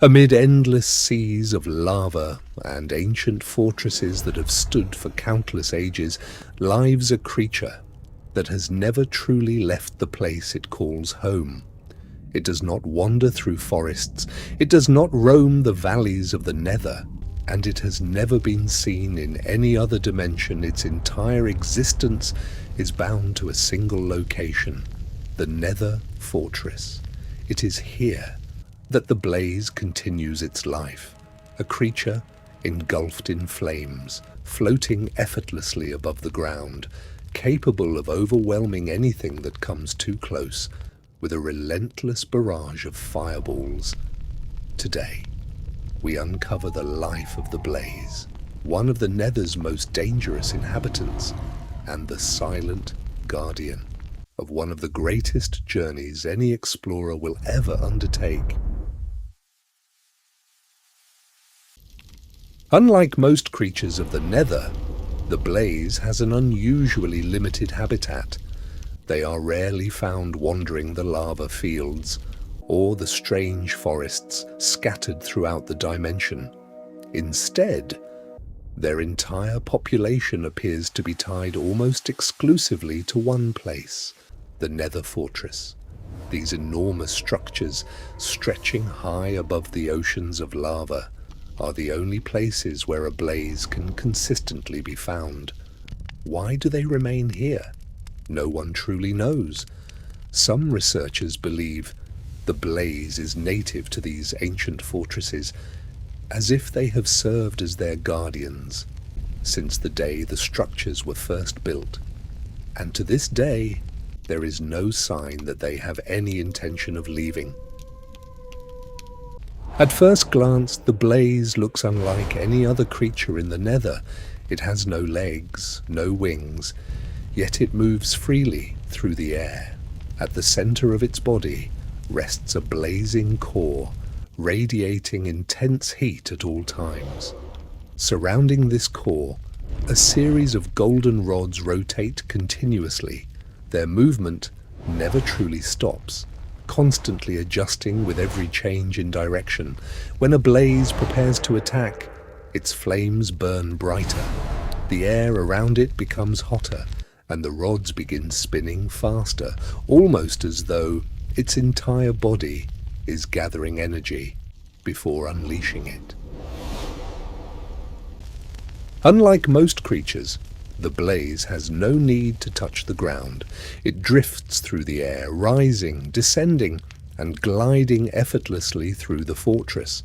Amid endless seas of lava and ancient fortresses that have stood for countless ages, lives a creature that has never truly left the place it calls home. It does not wander through forests, it does not roam the valleys of the Nether, and it has never been seen in any other dimension. Its entire existence is bound to a single location, the Nether Fortress. It is here that the blaze continues its life, a creature engulfed in flames, floating effortlessly above the ground, capable of overwhelming anything that comes too close, with a relentless barrage of fireballs. Today, we uncover the life of the blaze, one of the Nether's most dangerous inhabitants, and the silent guardian of one of the greatest journeys any explorer will ever undertake. Unlike most creatures of the Nether, the blaze has an unusually limited habitat. They are rarely found wandering the lava fields or the strange forests scattered throughout the dimension. Instead, their entire population appears to be tied almost exclusively to one place, the Nether Fortress. These enormous structures, stretching high above the oceans of lava, are the only places where a blaze can consistently be found. Why do they remain here? No one truly knows. Some researchers believe the blaze is native to these ancient fortresses, as if they have served as their guardians since the day the structures were first built. And to this day, there is no sign that they have any intention of leaving. At first glance, the blaze looks unlike any other creature in the Nether. It has no legs, no wings, yet it moves freely through the air. At the center of its body rests a blazing core, radiating intense heat at all times. Surrounding this core, a series of golden rods rotate continuously. Their movement never truly stops, constantly adjusting with every change in direction. When a blaze prepares to attack, its flames burn brighter. The air around it becomes hotter, and the rods begin spinning faster, almost as though its entire body is gathering energy before unleashing it. Unlike most creatures, the blaze has no need to touch the ground. It drifts through the air, rising, descending, and gliding effortlessly through the fortress.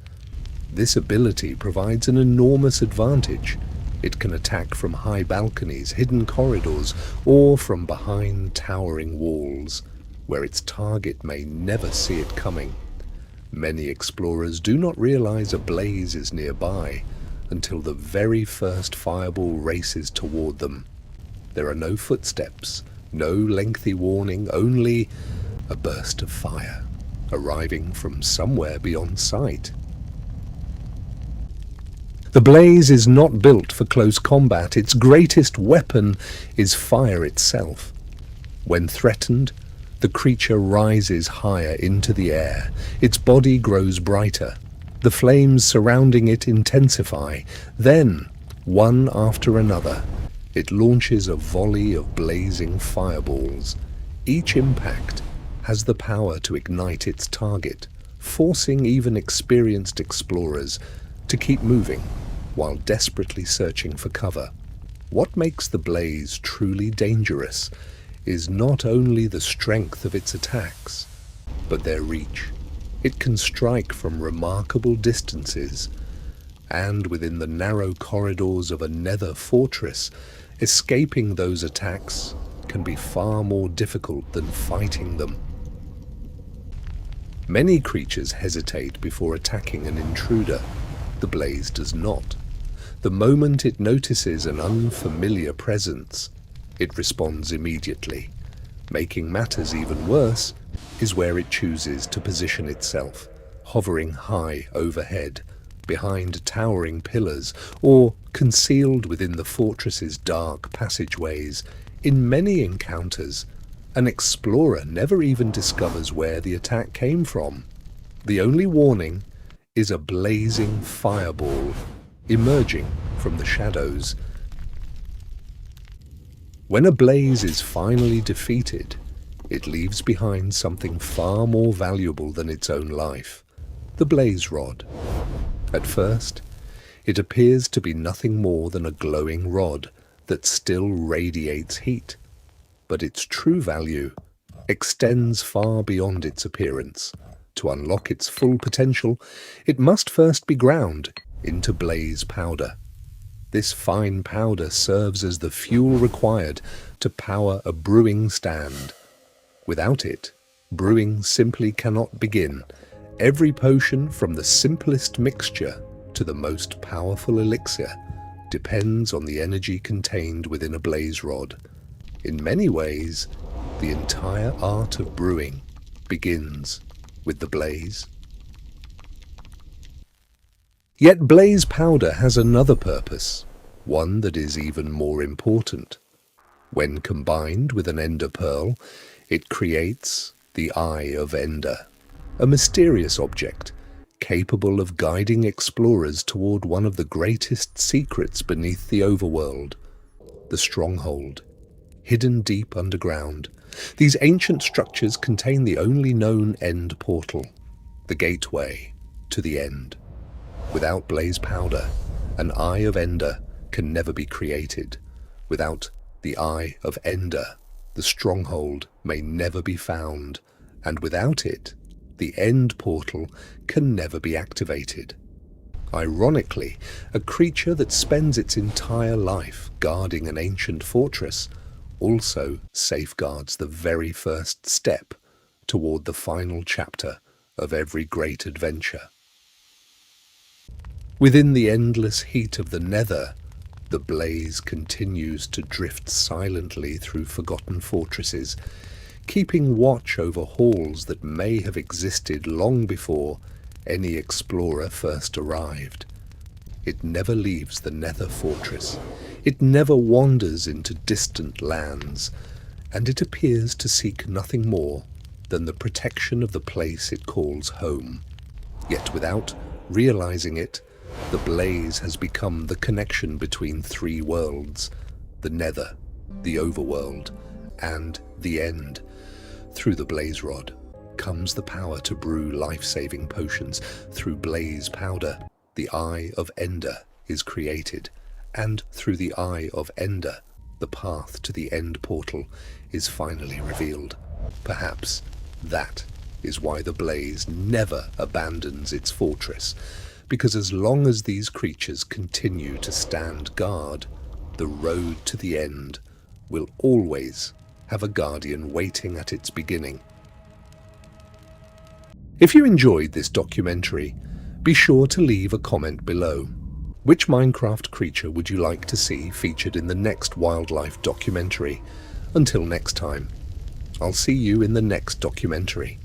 This ability provides an enormous advantage. It can attack from high balconies, hidden corridors, or from behind towering walls, where its target may never see it coming. Many explorers do not realize a blaze is nearby until the very first fireball races toward them. There are no footsteps, no lengthy warning, only a burst of fire, arriving from somewhere beyond sight. The blaze is not built for close combat. Its greatest weapon is fire itself. When threatened, the creature rises higher into the air. Its body grows brighter. The flames surrounding it intensify. Then, one after another, it launches a volley of blazing fireballs. Each impact has the power to ignite its target, forcing even experienced explorers to keep moving while desperately searching for cover. What makes the blaze truly dangerous is not only the strength of its attacks, but their reach. It can strike from remarkable distances, and within the narrow corridors of a Nether fortress, escaping those attacks can be far more difficult than fighting them. Many creatures hesitate before attacking an intruder. The blaze does not. The moment it notices an unfamiliar presence, it responds immediately. Making matters even worse is where it chooses to position itself, hovering high overhead, behind towering pillars, or concealed within the fortress's dark passageways. In many encounters, an explorer never even discovers where the attack came from. The only warning is a blazing fireball emerging from the shadows. When a blaze is finally defeated, it leaves behind something far more valuable than its own life, the blaze rod. At first, it appears to be nothing more than a glowing rod that still radiates heat, but its true value extends far beyond its appearance. To unlock its full potential, it must first be ground into blaze powder. This fine powder serves as the fuel required to power a brewing stand. Without it, brewing simply cannot begin. Every potion, from the simplest mixture to the most powerful elixir, depends on the energy contained within a blaze rod. In many ways, the entire art of brewing begins with the blaze. Yet blaze powder has another purpose, one that is even more important. When combined with an ender pearl, it creates the Eye of Ender, a mysterious object capable of guiding explorers toward one of the greatest secrets beneath the overworld, the Stronghold. Hidden deep underground, these ancient structures contain the only known end portal, the gateway to the end. Without blaze powder, an Eye of Ender can never be created. Without the Eye of Ender, the Stronghold may never be found, and without it, the end portal can never be activated. Ironically, a creature that spends its entire life guarding an ancient fortress also safeguards the very first step toward the final chapter of every great adventure. Within the endless heat of the Nether, the blaze continues to drift silently through forgotten fortresses, keeping watch over halls that may have existed long before any explorer first arrived. It never leaves the Nether fortress. It never wanders into distant lands, and it appears to seek nothing more than the protection of the place it calls home. Yet without realizing it, the blaze has become the connection between three worlds, the Nether, the overworld, and the end. Through the blaze rod comes the power to brew life-saving potions. Through blaze powder, the Eye of Ender is created, and through the Eye of Ender, the path to the end portal is finally revealed. Perhaps that is why the blaze never abandons its fortress, because as long as these creatures continue to stand guard, the road to the end will always have a guardian waiting at its beginning. If you enjoyed this documentary, be sure to leave a comment below. Which Minecraft creature would you like to see featured in the next wildlife documentary? Until next time, I'll see you in the next documentary.